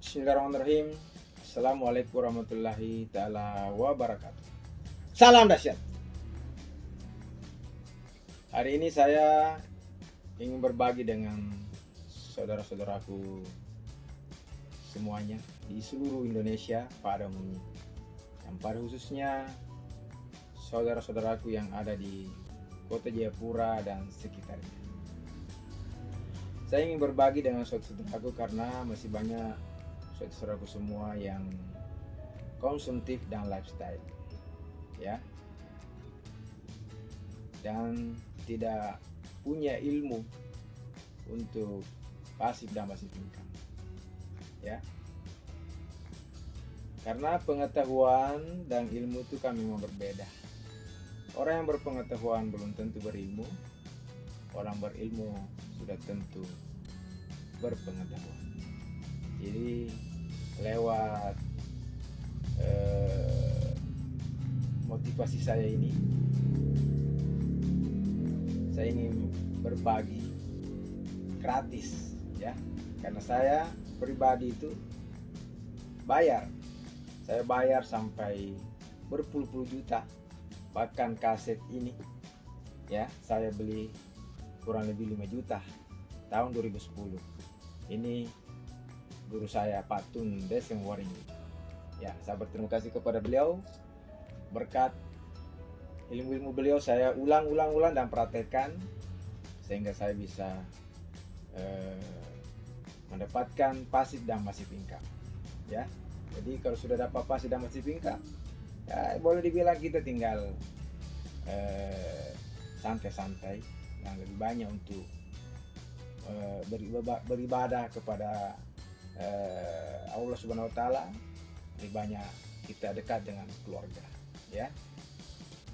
Bismillahirrahmanirrahim. Assalamualaikum warahmatullahi ta'ala wabarakatuh. Salam dahsyat. Hari ini saya ingin berbagi dengan saudara-saudaraku semuanya di seluruh Indonesia pada umumnya, yang pada khususnya saudara-saudaraku yang ada di Kota Jayapura dan sekitarnya. Saya ingin berbagi dengan saudara-saudaraku karena masih banyak saudara-saudaraku semua yang konsumtif dan lifestyle, ya, dan tidak punya ilmu untuk pasif dan pasif income, ya. Karena pengetahuan dan ilmu itu kan memang berbeda. Orang yang berpengetahuan belum tentu berilmu. Orang berilmu sudah tentu berpengetahuan. Jadi lewat motivasi saya ini, saya ingin berbagi gratis, ya, karena saya pribadi itu saya bayar sampai berpuluh-puluh juta, bahkan kaset ini, ya, saya beli kurang lebih 5 juta tahun 2010. Ini guru saya Pak Tun Desem Waringin. Ya, saya berterima kasih kepada beliau. Berkat ilmu-ilmu beliau saya ulang dan praktekkan sehingga saya bisa mendapatkan pasif dan masif income. Ya, jadi kalau sudah dapat pasif dan masif income, ya boleh dibilang kita tinggal santai-santai dan lebih banyak untuk beribadah kepada Allah Subhanahu wa Ta'ala. Lebih banyak kita dekat dengan keluarga, ya,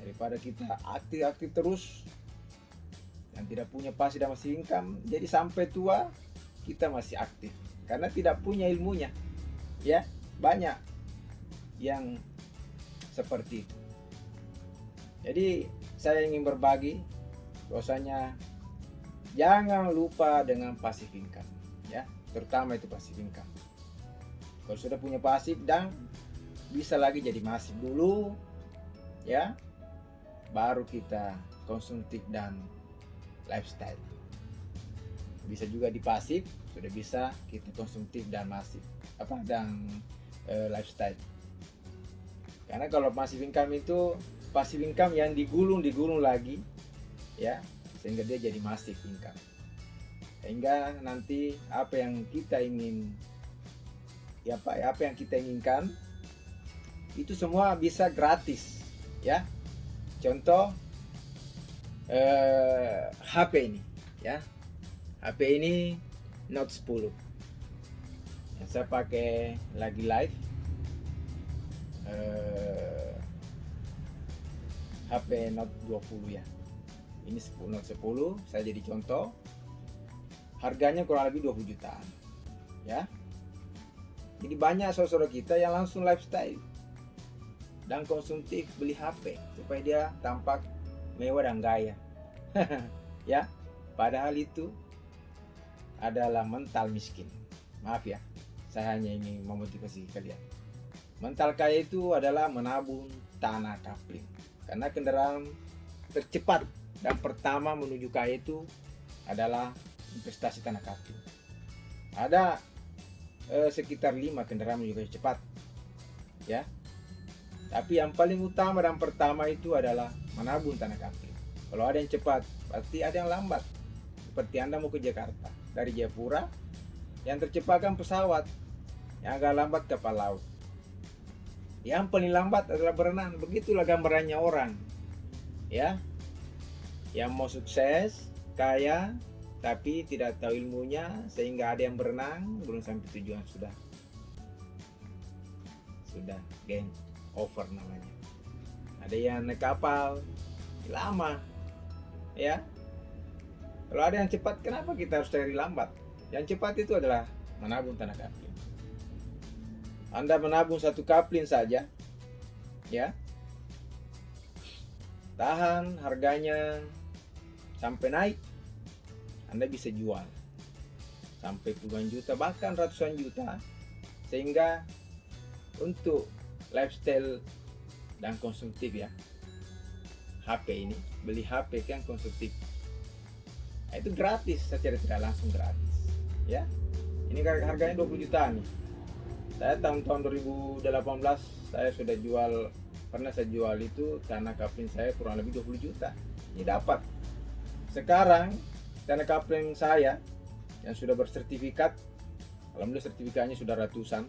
daripada kita aktif terus yang tidak punya pasif dan masih income. Jadi sampai tua kita masih aktif karena tidak punya ilmunya, ya. Banyak yang seperti itu. Jadi saya ingin berbagi bahwasanya jangan lupa dengan pasif income, ya, terutama itu pasif income. Kalau sudah punya pasif dan bisa lagi jadi masif dulu, ya, baru kita konsumtif dan lifestyle. Bisa juga di pasif, sudah bisa kita konsumtif dan masif lifestyle. Karena kalau pasif income itu pasif income yang digulung lagi, ya, sehingga dia jadi masif income. Sehingga nanti apa yang kita inginkan itu semua bisa gratis, ya. Contoh HP ini, ya. HP ini Note 10 yang saya pakai lagi live. HP Note 20, ya. Ini Note 10 saya jadi contoh. Harganya kurang lebih 20 jutaan, ya. Jadi banyak saudara kita yang langsung lifestyle dan konsumtif beli HP supaya dia tampak mewah dan gaya. Ya, padahal itu adalah mental miskin. Maaf ya, saya hanya ingin memotivasi kalian. Mental kaya itu adalah menabung tanah kapling. Karena kendaraan tercepat dan pertama menuju kaya itu adalah investasi tanah kapling. Ada sekitar 5 kendaraan menuju kaya cepat, ya. Tapi yang paling utama dan pertama itu adalah menabung tanah kapling. Kalau ada yang cepat, pasti ada yang lambat. Seperti Anda mau ke Jakarta dari Jayapura, yang tercepat kan pesawat, yang agak lambat kapal laut. Yang paling lambat adalah berenang. Begitulah gambarannya orang, ya, yang mau sukses, kaya, tapi tidak tahu ilmunya, sehingga ada yang berenang belum sampai tujuan sudah game over namanya. Ada yang naik kapal lama, ya. Kalau ada yang cepat, kenapa kita harus cari lambat? Yang cepat itu adalah menabung tanah kapling. Anda menabung 1 kapling saja, ya, tahan harganya sampai naik, Anda bisa jual sampai puluhan juta, bahkan ratusan juta Sehingga untuk lifestyle dan konsumtif ya, HP ini, beli HP yang konsumtif, itu gratis, secara tidak langsung gratis ya. Ini harganya 20 juta nih. Saya tahun 2018 saya sudah jual, pernah saya jual itu tanah kapling saya kurang lebih 20 juta. Ini dapat. Sekarang tanah kapling saya yang sudah bersertifikat, alhamdulillah sertifikatnya sudah ratusan,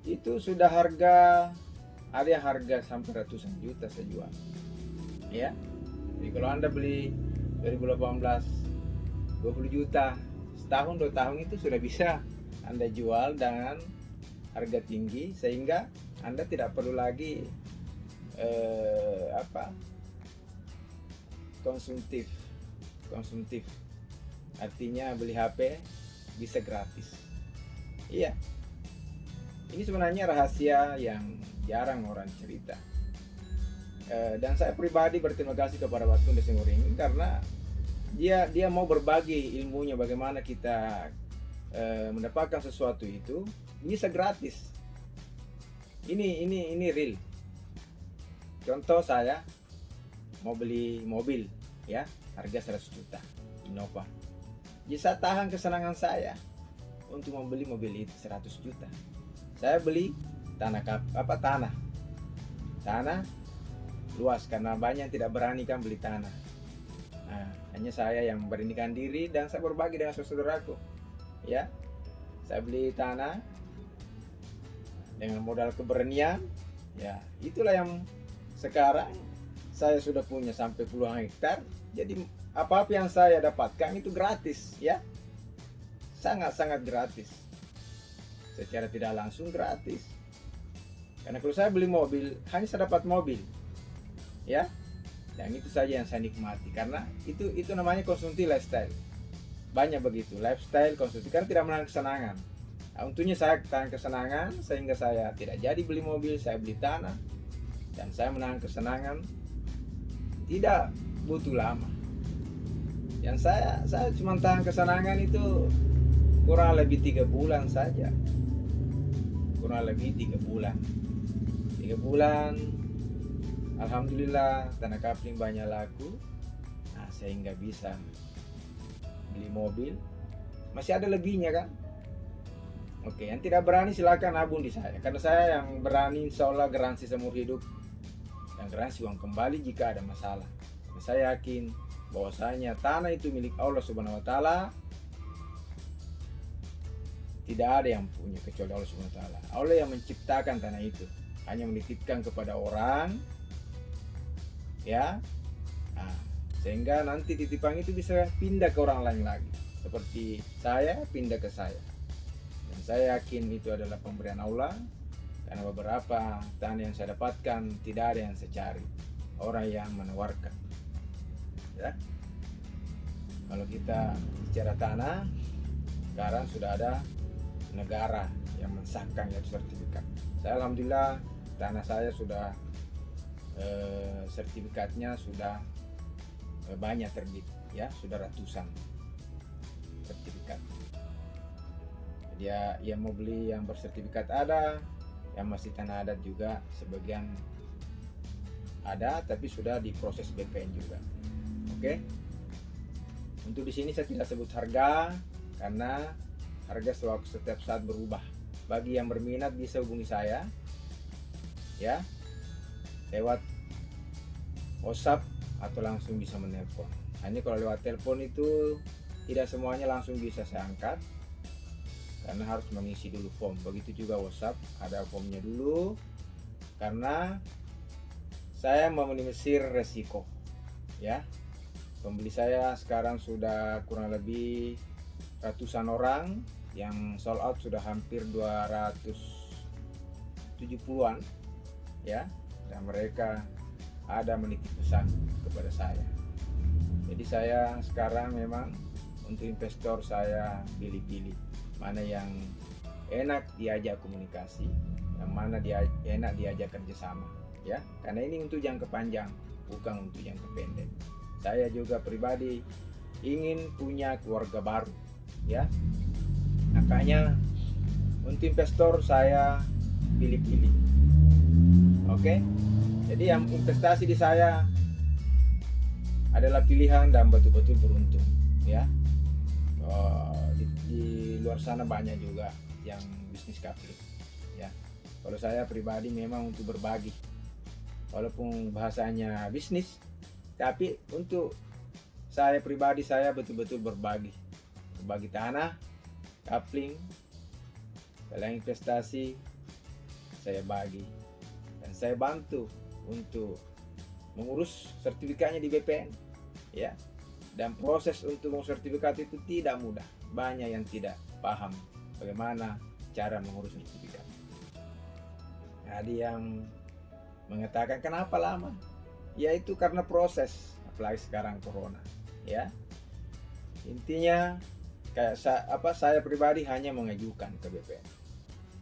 itu sudah harga, ada yang harga sampai ratusan juta saya jual ya. Jadi kalau Anda beli 2018 20 juta, setahun 2 tahun itu sudah bisa Anda jual dengan harga tinggi, sehingga Anda tidak perlu lagi konsumtif. Artinya beli HP bisa gratis. Iya. Ini sebenarnya rahasia yang jarang orang cerita. Dan saya pribadi berterima kasih kepada Batun Desa Nguring karena dia mau berbagi ilmunya, bagaimana kita mendapatkan sesuatu itu bisa gratis. Ini real. Contoh, saya mau beli mobil ya, harga 100 juta Innova. Jadi saya tahan kesenangan saya untuk membeli mobil itu 100 juta. Saya beli tanah luas karena banyak yang tidak berani kan beli tanah. Nah, hanya saya yang memberanikan diri dan saya berbagi dengan saudaraku. Ya, saya beli tanah dengan modal keberanian. Ya, itulah yang sekarang saya sudah punya sampai puluhan hektar. Jadi apa-apa yang saya dapatkan itu gratis ya. Sangat-sangat gratis. Secara tidak langsung gratis. Karena kalau saya beli mobil, hanya saya dapat mobil. Ya. Dan itu saja yang saya nikmati, karena itu namanya konsumtif lifestyle. Banyak begitu, lifestyle konsumtif, karena tidak menahan kesenangan. Nah, untungnya saya tahan kesenangan sehingga saya tidak jadi beli mobil, saya beli tanah. Dan saya menahan kesenangan tidak butuh lama. Yang saya cuma tahan kesenangan itu kurang lebih 3 bulan saja. Kurang lebih 3 bulan. 3 bulan alhamdulillah tanah kapling banyak laku. Nah, sehingga bisa beli mobil. Masih ada lebihnya kan? Oke, yang tidak berani silakan nabung di saya, karena saya yang berani insya Allah garansi seumur hidup dan garansi uang kembali jika ada masalah. Karena saya yakin bahwasanya tanah itu milik Allah Subhanahu wa taala. Tidak ada yang punya kecuali Allah Subhanahu wa taala. Allah yang menciptakan tanah itu, hanya menitipkan kepada orang ya. Nah, sehingga nanti titipan itu bisa pindah ke orang lain lagi. Seperti saya pindah ke saya. Dan saya yakin itu adalah pemberian Allah, karena beberapa tanah yang saya dapatkan tidak ada yang saya cari, orang yang menawarkan ya. Kalau kita bicara tanah, sekarang sudah ada negara yang mensahkan yaitu sertifikat. Saya alhamdulillah tanah saya sudah sertifikatnya sudah banyak terbit ya, sudah ratusan sertifikat. Dia yang mau beli yang bersertifikat ada, yang masih tanah adat juga sebagian ada, tapi sudah diproses BPN juga. Oke. Untuk di sini saya tidak sebut harga karena harga setiap saat berubah. Bagi yang berminat bisa hubungi saya ya, lewat WhatsApp atau langsung bisa menelpon. Hanya kalau lewat telepon itu tidak semuanya langsung bisa saya angkat, karena harus mengisi dulu form. Begitu juga WhatsApp, ada formnya dulu, karena saya meminimalisir resiko ya. Pembeli saya sekarang sudah kurang lebih ratusan orang, yang sold out sudah hampir 270-an ya, dan mereka ada menitip pesan kepada saya. Jadi saya sekarang memang untuk investor saya pilih-pilih mana yang enak diajak komunikasi, yang mana enak diajak kerjasama ya, karena ini untuk jangka panjang, bukan untuk jangka pendek. Saya juga pribadi ingin punya keluarga baru ya, Makanya untuk investor saya pilih-pilih. Oke. Jadi yang investasi di saya adalah pilihan dan betul-betul beruntung, ya. Di luar sana banyak juga yang bisnis coupling, ya. Kalau saya pribadi memang untuk berbagi, walaupun bahasanya bisnis, tapi untuk saya pribadi saya betul-betul berbagi tanah, coupling, kalau investasi saya bagi dan saya bantu untuk mengurus sertifikatnya di BPN, ya. Dan proses untuk mengurus sertifikat itu tidak mudah. Banyak yang tidak paham bagaimana cara mengurus sertifikat. Ada yang mengatakan kenapa lama? Yaitu karena proses, apalagi sekarang corona, ya. Intinya kayak saya pribadi hanya mengajukan ke BPN.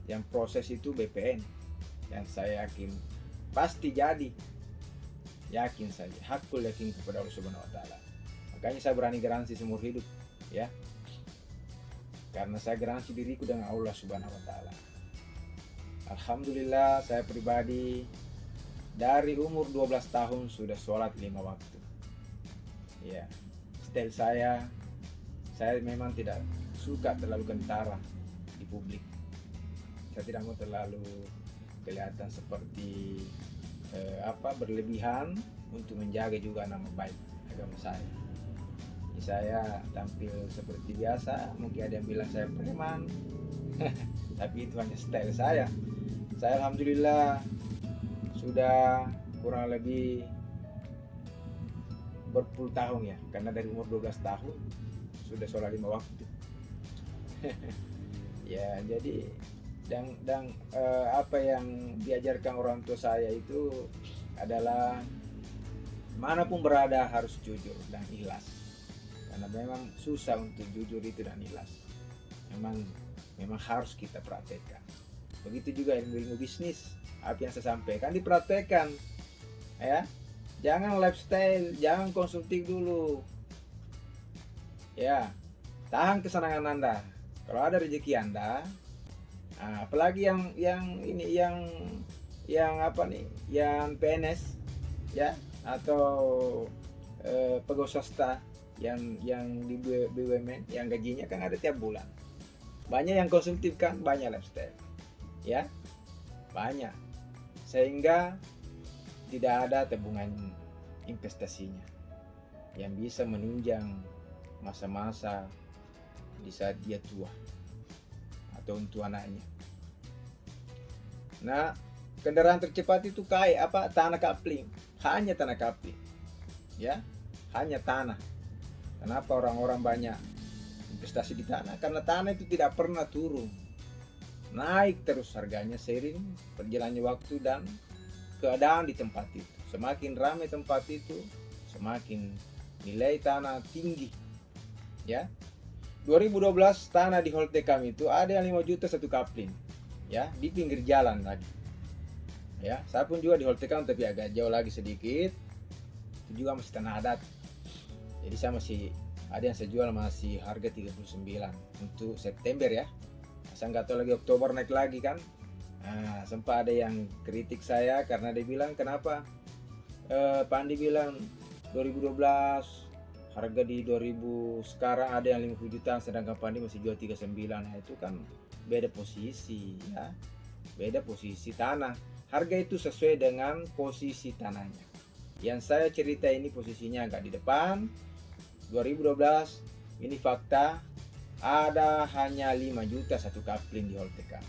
Yang proses itu BPN, dan saya yakin pasti jadi. Yakin saja, hakul yakin kepada Allah Subhanahu wa taala. Makanya saya berani garansi seumur hidup, ya. Karena saya garansi diriku dengan Allah Subhanahu wa taala. Alhamdulillah saya pribadi dari umur 12 tahun sudah sholat 5 waktu. Ya. Style saya memang tidak suka terlalu kentara di publik. Saya tidak mau terlalu kelihatan seperti berlebihan untuk menjaga juga nama baik agama saya. Jadi saya tampil seperti biasa, mungkin ada yang bilang saya preman, tapi itu hanya style saya. Saya alhamdulillah sudah kurang lebih berpuluh tahun, ya, karena dari umur 12 tahun sudah sholat 5 waktu. Ya, jadi dan apa yang diajarkan orang tua saya itu adalah manapun berada harus jujur dan ikhlas, karena memang susah untuk jujur itu dan ikhlas. Memang harus kita praktekkan. Begitu juga ilmu bisnis, apa yang saya sampaikan dipraktekkan, ya. Jangan lifestyle, jangan konsumtif dulu, ya. Tahan kesenangan Anda. Kalau ada rezeki Anda, apalagi yang PNS, ya, atau pegawai swasta yang di BUMN yang gajinya kan ada tiap bulan. Banyak yang konsumtif kan, banyak lifestyle, ya, banyak, sehingga tidak ada tabungan investasinya yang bisa menunjang masa-masa di saat dia tua atau untuk anaknya. Nah, kendaraan tercepat itu tanah coupling, hanya tanah coupling, ya, hanya tanah. Kenapa orang-orang banyak investasi di tanah? Karena tanah itu tidak pernah turun, naik terus harganya seiring berjalannya waktu dan keadaan di tempat itu. Semakin ramai tempat itu, semakin nilai tanah tinggi, ya. 2012 tanah di Holte kami itu ada yang 5 juta satu coupling, ya, di pinggir jalan lagi, ya. Saya pun juga di Holte kami tapi agak jauh lagi sedikit, itu juga masih tanah adat. Jadi saya masih ada yang saya jual masih harga 39 untuk September, ya. Saya nggak tahu lagi Oktober naik lagi kan. Nah, sempat ada yang kritik saya karena dia bilang kenapa Pandi bilang 2012 harga di 2000, sekarang ada yang 50 juta sedangkan Pandi masih jual 39. Nah, itu kan beda posisi, ya. Beda posisi tanah. Harga itu sesuai dengan posisi tanahnya. Yang saya cerita ini posisinya agak di depan. 2012 ini fakta, ada hanya 5 juta satu coupling di Holteka.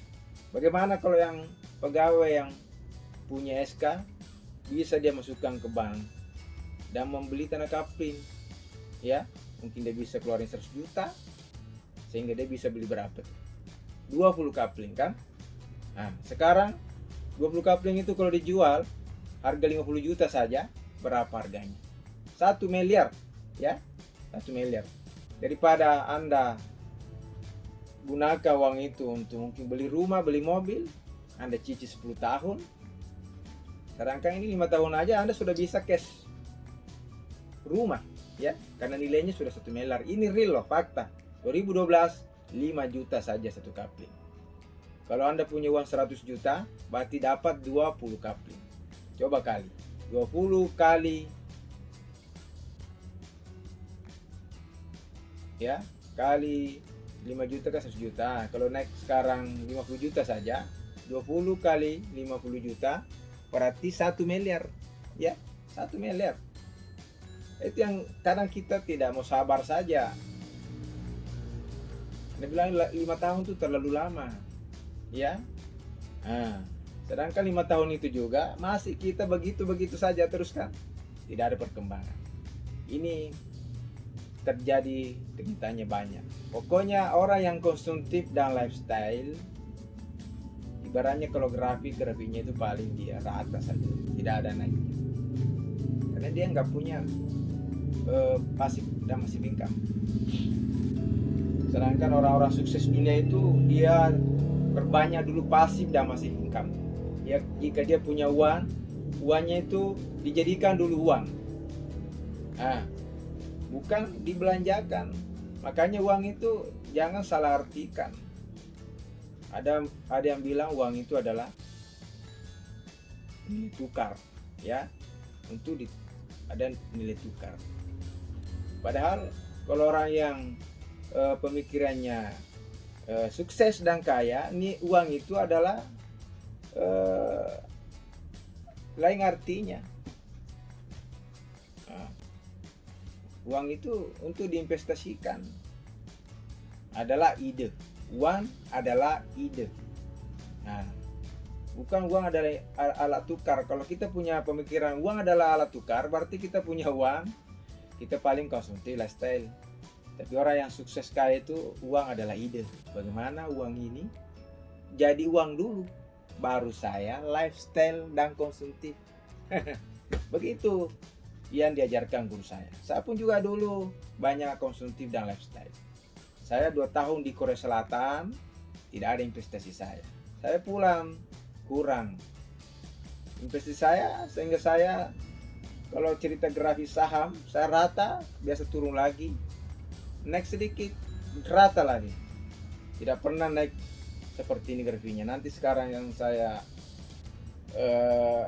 Bagaimana kalau yang pegawai yang punya SK bisa dia masukkan ke bank dan membeli tanah coupling, ya, mungkin dia bisa keluarin 100 juta sehingga dia bisa beli berapa? 20 coupling kan. Nah, sekarang 20 coupling itu kalau dijual harga 50 juta saja, berapa harganya? 1 miliar, ya. 1 miliar. Daripada Anda gunakan uang itu untuk mungkin beli rumah, beli mobil, Anda cicil 10 tahun. Sedangkan ini 5 tahun aja Anda sudah bisa cash rumah, ya, karena nilainya sudah 1 miliar. Ini real loh, fakta. 2012 5 juta saja satu kapling. Kalau Anda punya uang 100 juta, berarti dapat 20 kapling. Coba kali 20 kali ya, kali 5 juta kan 100 juta. Kalau naik sekarang 50 juta saja, 20 kali 50 juta berarti 1 miliar. Ya, 1 miliar. Itu yang kadang kita tidak mau sabar saja. Dia bilang 5 tahun itu terlalu lama. Ya. Nah, sedangkan 5 tahun itu juga masih kita begitu-begitu saja terus kan. Tidak ada perkembangan. Ini terjadi kegiatannya banyak. Pokoknya orang yang konsumtif dan lifestyle, ibaratnya kalau grafiknya itu paling dia rata saja, tidak ada naik. Karena dia nggak punya pasif dan masih income. Sedangkan orang-orang sukses dunia itu dia perbanyak dulu pasif dan masih income. Ya, jika dia punya uang, uangnya itu dijadikan dulu uang. Nah, bukan dibelanjakan. Makanya uang itu jangan salah artikan. Ada yang bilang uang itu adalah nilai tukar, ya, untuk ada nilai tukar. Padahal kalau orang yang pemikirannya sukses dan kaya, ini uang itu adalah lain artinya. Uang itu untuk diinvestasikan, adalah ide. Uang adalah ide. Nah, bukan uang adalah alat tukar. Kalau kita punya pemikiran uang adalah alat tukar, berarti kita punya uang, kita paling konsumtif lifestyle. Tapi orang yang sukses kaya itu uang adalah ide. Bagaimana uang ini jadi uang dulu, baru saya lifestyle dan konsumtif. Begitu yang diajarkan guru saya. Saya pun juga dulu banyak konsumtif dan lifestyle. Saya 2 tahun di Korea Selatan, tidak ada investasi saya. Saya pulang, kurang investasi saya, sehingga saya kalau cerita grafis saham, saya rata, biasa turun lagi, naik sedikit, rata lagi. Tidak pernah naik seperti ini grafiknya. Nanti sekarang yang saya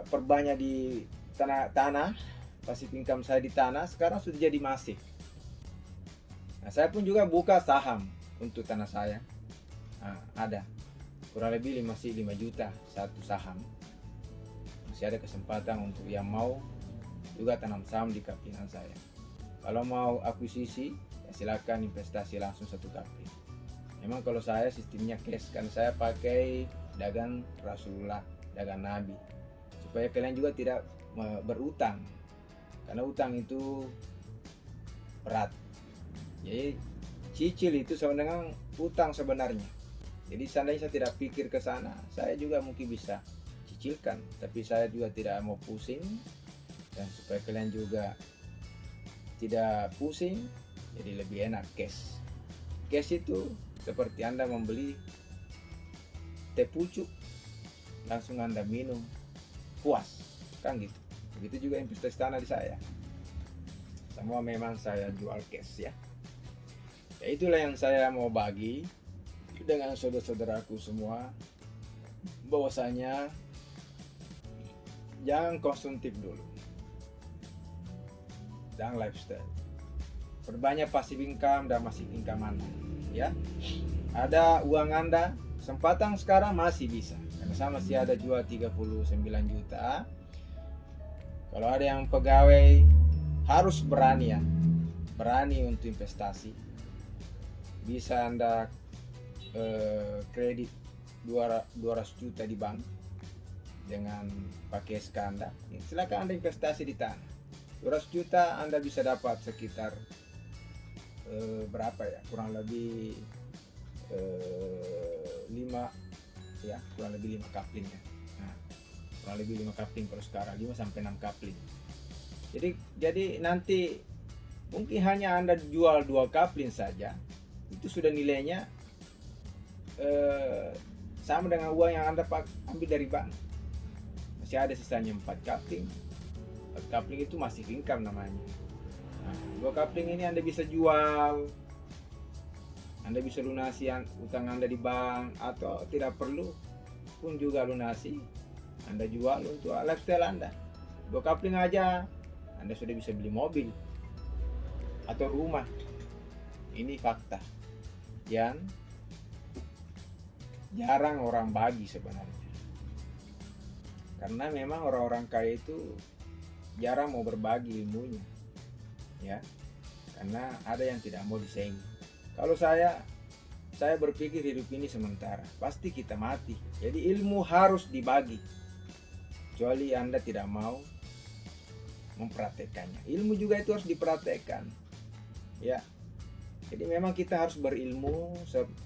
perbanyak di tanah, pasif income saya di tanah sekarang sudah jadi masif. Nah, saya pun juga buka saham untuk tanah saya. Nah, ada kurang lebih masih 5 juta satu saham. Masih ada kesempatan untuk yang mau juga tanam saham di kaplingan saya. Kalau mau akuisisi, ya silakan investasi langsung satu kapling. Memang kalau saya sistemnya cash, kan saya pakai dagang Rasulullah, dagang Nabi, supaya kalian juga tidak berutang. Karena utang itu berat. Jadi cicil itu sama dengan utang sebenarnya. Jadi seandainya saya tidak pikir ke sana, saya juga mungkin bisa cicilkan. Tapi saya juga tidak mau pusing. Dan supaya kalian juga tidak pusing, jadi lebih enak cash. Cash itu seperti Anda membeli teh pucuk, langsung Anda minum, puas, kan gitu. Begitu juga investasi tanah di saya. Semua memang saya jual cash ya. Ya itulah yang saya mau bagi dengan saudara-saudaraku semua, bahwasanya jangan konsumtif dulu, dan lifestyle. Perbanyak passive income dan masih income Anda, ya. Ada uang Anda, kesempatan sekarang masih bisa. Karena saya masih ada jual 39 juta. Kalau ada yang pegawai, harus berani ya, berani untuk investasi. Bisa Anda kredit 200 juta di bank dengan pakai SK Anda. Silakan Anda investasi di tanah. 200 juta Anda bisa dapat sekitar berapa ya? Kurang lebih 5 ya, kurang lebih 5 kapling ya. Nah, kurang lebih 5 kapling kalau sekarang 5 sampai 6 kapling. Jadi nanti mungkin hanya Anda jual 2 kapling saja, itu sudah nilainya sama dengan uang yang Anda ambil dari bank. Masih ada sisanya 4 kapling. 4 kapling itu masih income namanya. Nah, 2 kapling ini Anda bisa jual, Anda bisa lunasi utang Anda di bank, atau tidak perlu pun juga lunasi, Anda jual untuk lifestyle Anda. 2 kapling aja Anda sudah bisa beli mobil atau rumah. Ini fakta yang jarang orang bagi sebenarnya, karena memang orang-orang kaya itu jarang mau berbagi ilmunya, ya, karena ada yang tidak mau disaingi. Kalau saya berpikir hidup ini sementara, pasti kita mati, jadi ilmu harus dibagi, kecuali Anda tidak mau mempraktekannya. Ilmu juga itu harus dipraktekkan, ya. Jadi memang kita harus berilmu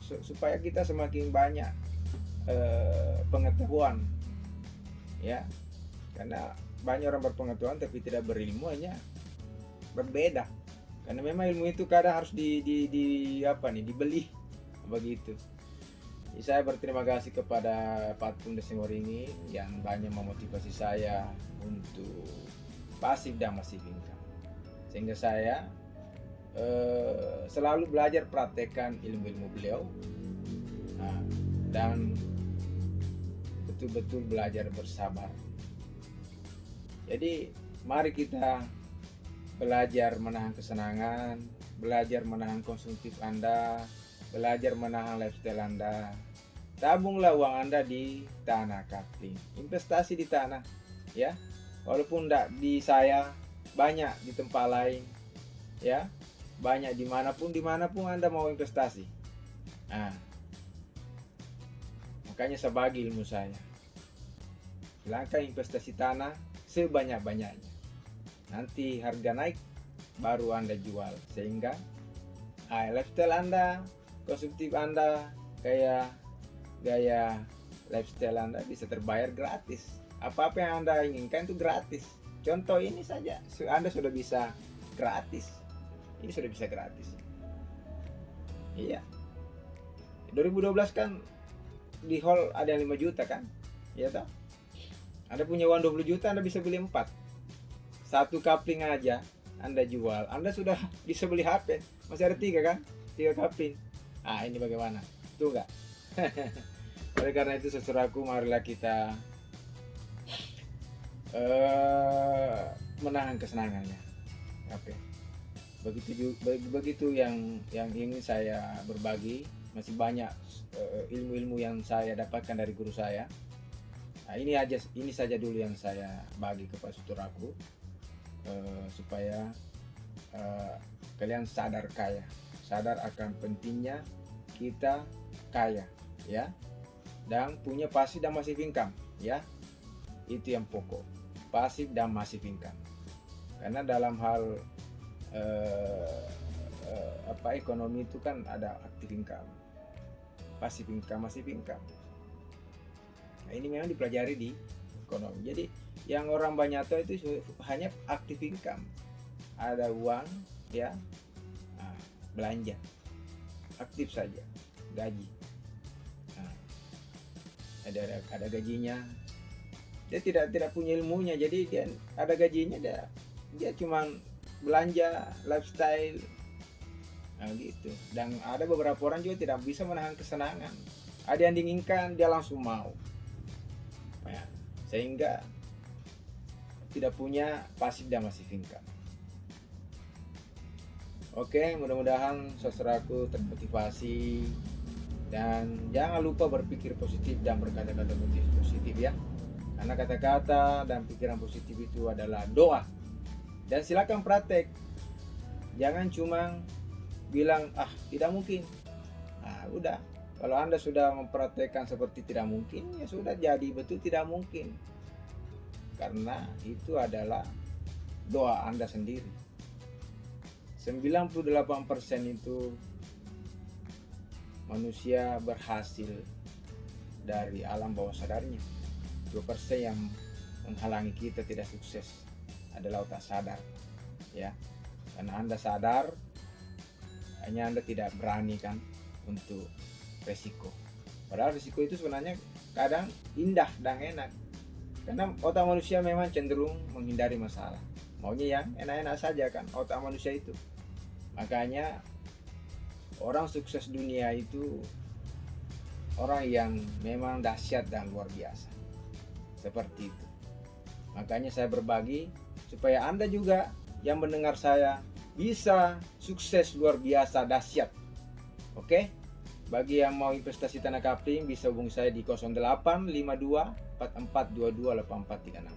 supaya kita semakin banyak pengetahuan, ya. Karena banyak orang berpengetahuan tapi tidak berilmu, hanya berbeda. Karena memang ilmu itu kadang harus dibeli begitu. Jadi saya berterima kasih kepada Patung Desengoringin yang banyak memotivasi saya untuk pasif dan masif income, sehingga saya selalu belajar praktekkan ilmu-ilmu beliau, dan betul-betul belajar bersabar. Jadi mari kita belajar menahan kesenangan, belajar menahan konsumtif Anda, belajar menahan lifestyle Anda. Tabunglah uang Anda di tanah kapling, investasi di tanah, ya. Walaupun tidak di saya, banyak di tempat lain, ya. Banyak dimanapun Anda mau investasi. Makanya saya bagi ilmu saya. Silahkan investasi tanah sebanyak-banyaknya. Nanti harga naik baru Anda jual, sehingga lifestyle Anda, konsumtif Anda, gaya lifestyle Anda bisa terbayar gratis. Apa-apa yang Anda inginkan itu gratis. Contoh ini saja, Anda sudah bisa gratis. Ini sudah bisa gratis. Iya. 2012 kan di hall ada yang 5 juta kan? Iya toh? Anda punya uang 20 juta, Anda bisa beli 4. Satu kapling aja Anda jual, Anda sudah bisa beli HP. Masih ada 3 kan? 3 kapling. Ini bagaimana? Tuh enggak? Oleh karena itu saudaraku, marilah kita menahan kesenangannya. Oke. Begitu yang ingin saya berbagi. Masih banyak ilmu-ilmu yang saya dapatkan dari guru saya. Ini saja dulu yang saya bagi kepada saudaraku, supaya kalian sadar akan pentingnya kita kaya, ya, dan punya pasif dan masif income, ya. Itu yang pokok, pasif dan masif income. Karena dalam hal ekonomi itu kan ada active income, pasif income, masif income. Ini memang dipelajari di ekonomi. Jadi yang orang banyak tahu itu hanya active income, ada uang, ya, belanja, aktif saja, gaji, ada gajinya. Dia tidak punya ilmunya, jadi dia ada gajinya, dia cuman belanja lifestyle, gitu. Dan ada beberapa orang juga tidak bisa menahan kesenangan. Ada yang diinginkan dia langsung mau, sehingga tidak punya pasif dan masif income. Oke, mudah-mudahan saudaraku termotivasi, dan jangan lupa berpikir positif dan berkata-kata positif, ya. Karena kata-kata dan pikiran positif itu adalah doa. Dan silakan praktek. Jangan cuma bilang tidak mungkin. Udah. Kalau Anda sudah mempraktekkan seperti tidak mungkin, ya sudah jadi betul tidak mungkin. Karena itu adalah doa Anda sendiri. 98% itu manusia berhasil dari alam bawah sadarnya. 2% yang menghalangi kita tidak sukses adalah otak sadar, ya. Karena Anda sadar, hanya Anda tidak berani kan untuk resiko. Padahal resiko itu sebenarnya kadang indah dan enak. Karena otak manusia memang cenderung menghindari masalah. Maunya yang enak-enak saja kan otak manusia itu. Makanya Orang sukses dunia itu orang yang memang dahsyat dan luar biasa. Seperti itu. Makanya saya berbagi supaya Anda juga yang mendengar saya bisa sukses luar biasa dahsyat. Oke? Bagi yang mau investasi tanah kapling bisa hubungi saya di 0852 4422 8436.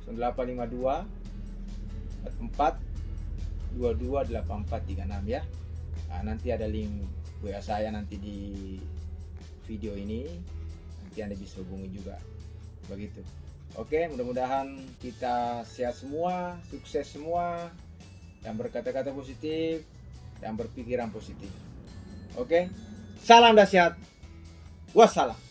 0852 4422 8436 ya. Nah, nanti ada link WA saya nanti di video ini. Nanti Anda bisa hubungi juga. Begitu. Oke, mudah-mudahan kita sehat semua, sukses semua, yang berkata-kata positif, yang berpikiran positif. Oke, salam dahsyat. Wassalam.